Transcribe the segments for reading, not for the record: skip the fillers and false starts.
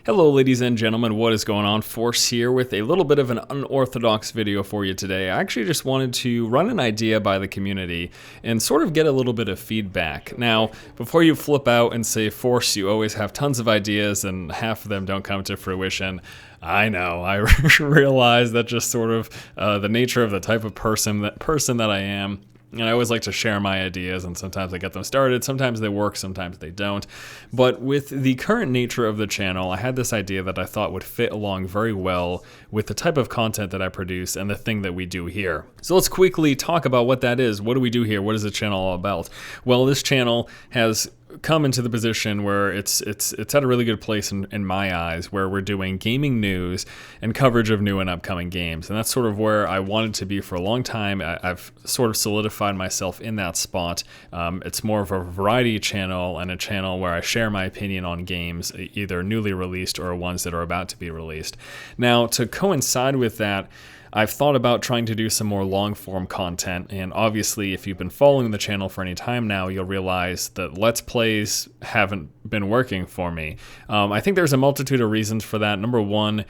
Hello ladies and gentlemen, what is going on? Force here with a little bit of an unorthodox video for you today. I actually just wanted to run an idea by the community and sort of get a little bit of feedback. Now, before you flip out and say, Force, you always have tons of ideas and half of them don't come to fruition. I know, I realize that just sort of the nature of the type of person that I am. And I always like to share my ideas, and sometimes I get them started, sometimes they work, sometimes they don't. But with the current nature of the channel, I had this idea that I thought would fit along very well with the type of content that I produce and the thing that we do here. So let's quickly talk about what that is. What do we do here? What is the channel all about? Well, this channel has come into the position where it's at a really good place in my eyes, where we're doing gaming news and coverage of new and upcoming games. And that's sort of where I wanted to be for a long time. I've sort of solidified myself in that spot. It's more of a variety channel and a channel where I share my opinion on games, either newly released or ones that are about to be released. Now, to coincide with that, I've thought about trying to do some more long-form content, and obviously if you've been following the channel for any time now, you'll realize that Let's Plays haven't been working for me. I think there's a multitude of reasons for that. Number one,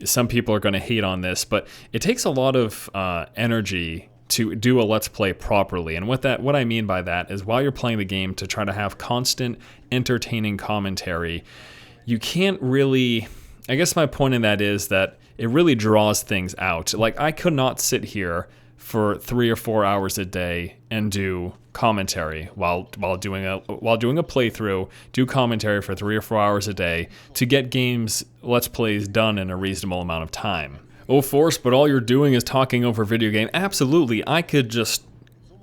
some people are going to hate on this, but it takes a lot of energy to do a Let's Play properly. And what I mean by that is while you're playing the game, to try to have constant, entertaining commentary, you can't really... I guess my point in that is that it really draws things out. Like, I could not sit here for 3 or 4 hours a day and do commentary while doing a playthrough, do commentary for 3 or 4 hours a day to get games Let's Plays done in a reasonable amount of time. Oh, Force, but all you're doing is talking over video game. Absolutely, I could just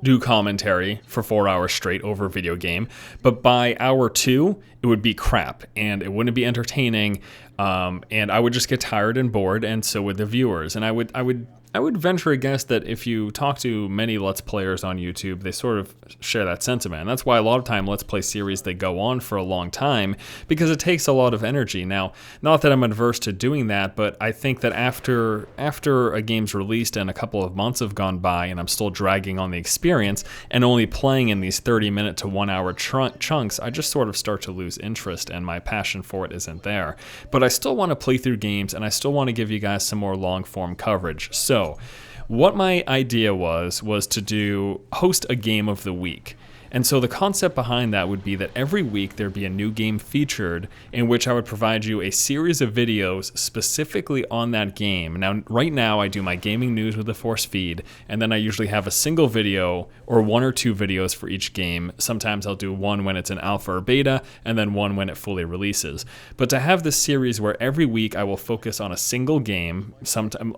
do commentary for 4 hours straight over a video game, but by hour 2, it would be crap, and it wouldn't be entertaining, and I would just get tired and bored, and so would the viewers. And I would venture a guess that if you talk to many Let's Players on YouTube, they sort of share that sentiment. And that's why a lot of time Let's Play series, they go on for a long time, because it takes a lot of energy. Now, not that I'm adverse to doing that, but I think that after a game's released and a couple of months have gone by and I'm still dragging on the experience and only playing in these 30-minute to 1 hour chunks, I just sort of start to lose interest and my passion for it isn't there. But I still want to play through games and I still want to give you guys some more long-form coverage. So what my idea was to host a game of the week. And so the concept behind that would be that every week there'd be a new game featured in which I would provide you a series of videos specifically on that game. Now, right now I do my gaming news with the Force feed, and then I usually have a single video or 1 or 2 videos for each game. Sometimes I'll do one when it's in alpha or beta, and then one when it fully releases. But to have this series where every week I will focus on a single game,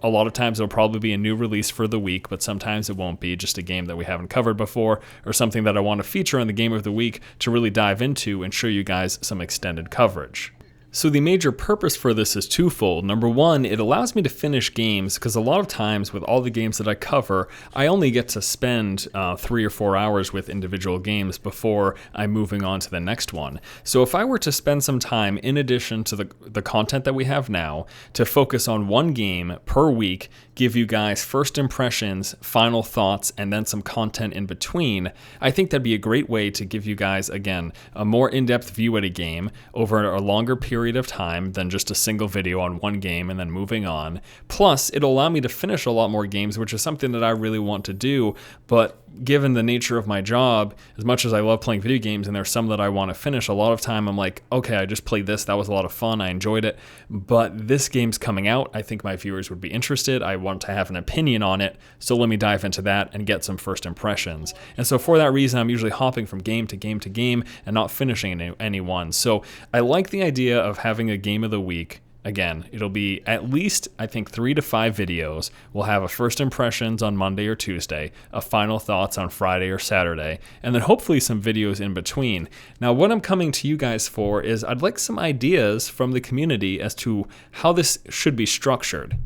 a lot of times it'll probably be a new release for the week, but sometimes it won't be, just a game that we haven't covered before, or something that I want to feature on the game of the week to really dive into and show you guys some extended coverage. So the major purpose for this is twofold. Number one, it allows me to finish games, because a lot of times with all the games that I cover, I only get to spend 3 or 4 hours with individual games before I'm moving on to the next one. So if I were to spend some time, in addition to the content that we have now, to focus on one game per week, give you guys first impressions, final thoughts, and then some content in between, I think that'd be a great way to give you guys, again, a more in-depth view at a game over a longer period of time than just a single video on one game and then moving on. Plus, it'll allow me to finish a lot more games, which is something that I really want to do, but given the nature of my job, as much as I love playing video games and there's some that I want to finish, a lot of time I'm like, okay, I just played this, that was a lot of fun, I enjoyed it, but this game's coming out, I think my viewers would be interested, I want to have an opinion on it, so let me dive into that and get some first impressions. And so for that reason, I'm usually hopping from game to game to game and not finishing any one. So I like the idea of having a game of the week. Again, it'll be at least, I think, 3 to 5 videos. We'll have a first impressions on Monday or Tuesday, a final thoughts on Friday or Saturday, and then hopefully some videos in between. Now, what I'm coming to you guys for is I'd like some ideas from the community as to how this should be structured.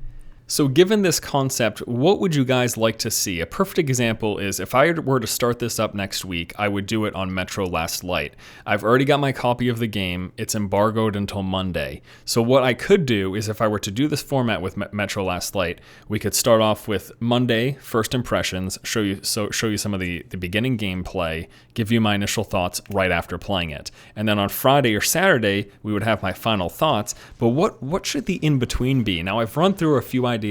So given this concept, what would you guys like to see? A perfect example is if I were to start this up next week, I would do it on Metro Last Light. I've already got my copy of the game. It's embargoed until Monday. So what I could do is if I were to do this format with Metro Last Light, we could start off with Monday, first impressions, show you some of the beginning gameplay, give you my initial thoughts right after playing it. And then on Friday or Saturday, we would have my final thoughts. But what should the in-between be? Now, I've run through a few ideas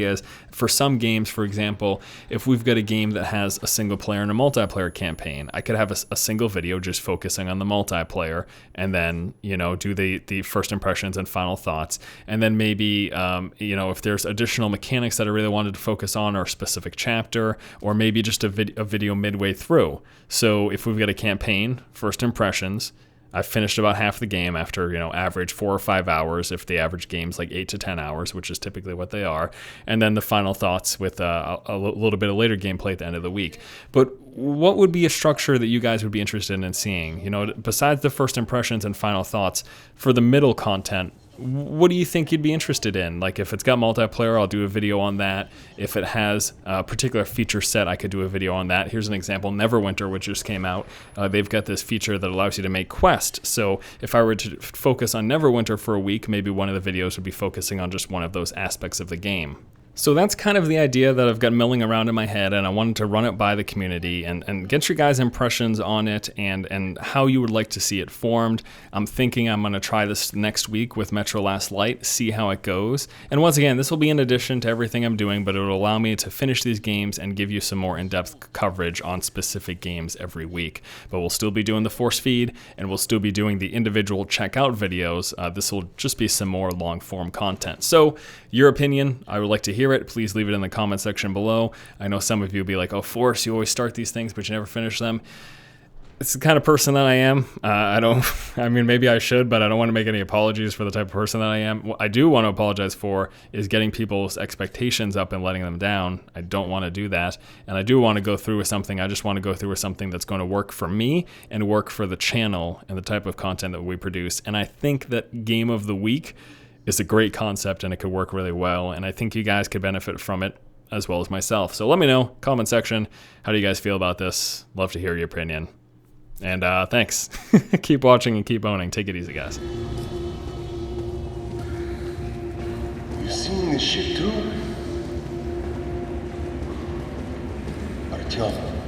for some games. For example, if we've got a game that has a single player and a multiplayer campaign, I could have a single video just focusing on the multiplayer, and then do the first impressions and final thoughts. And then maybe if there's additional mechanics that I really wanted to focus on, or a specific chapter, or maybe just a video midway through. So if we've got a campaign, first impressions, I've finished about half the game after, average 4 or 5 hours, if the average game's like 8 to 10 hours, which is typically what they are. And then the final thoughts with a little bit of later gameplay at the end of the week. But what would be a structure that you guys would be interested in seeing? Besides the first impressions and final thoughts, for the middle content, what do you think you'd be interested in? Like if it's got multiplayer, I'll do a video on that. If it has a particular feature set, I could do a video on that. Here's an example, Neverwinter, which just came out. They've got this feature that allows you to make quests. So if I were to focus on Neverwinter for a week, maybe one of the videos would be focusing on just one of those aspects of the game. So that's kind of the idea that I've got milling around in my head, and I wanted to run it by the community and get your guys' impressions on it and how you would like to see it formed. I'm thinking I'm going to try this next week with Metro Last Light, see how it goes. And once again, this will be in addition to everything I'm doing, but it will allow me to finish these games and give you some more in-depth coverage on specific games every week. But we'll still be doing the force feed, and we'll still be doing the individual checkout videos. This will just be some more long-form content. So your opinion, I would like to hear it. Please leave it in the comment section below. I know some of you will be like, oh, Force, you always start these things, but you never finish them. It's the kind of person that I am. Maybe I should, but I don't want to make any apologies for the type of person that I am. What I do want to apologize for is getting people's expectations up and letting them down. I don't want to do that. And I do want to go through with something. I just want to go through with something that's going to work for me and work for the channel and the type of content that we produce. And I think that Game of the Week is a great concept, and it could work really well, and I think you guys could benefit from it as well as myself. So let me know, comment section, how do you guys feel about this? Love to hear your opinion. And thanks. Keep watching and keep owning. Take it easy, guys. You seen this shit too? Artyom.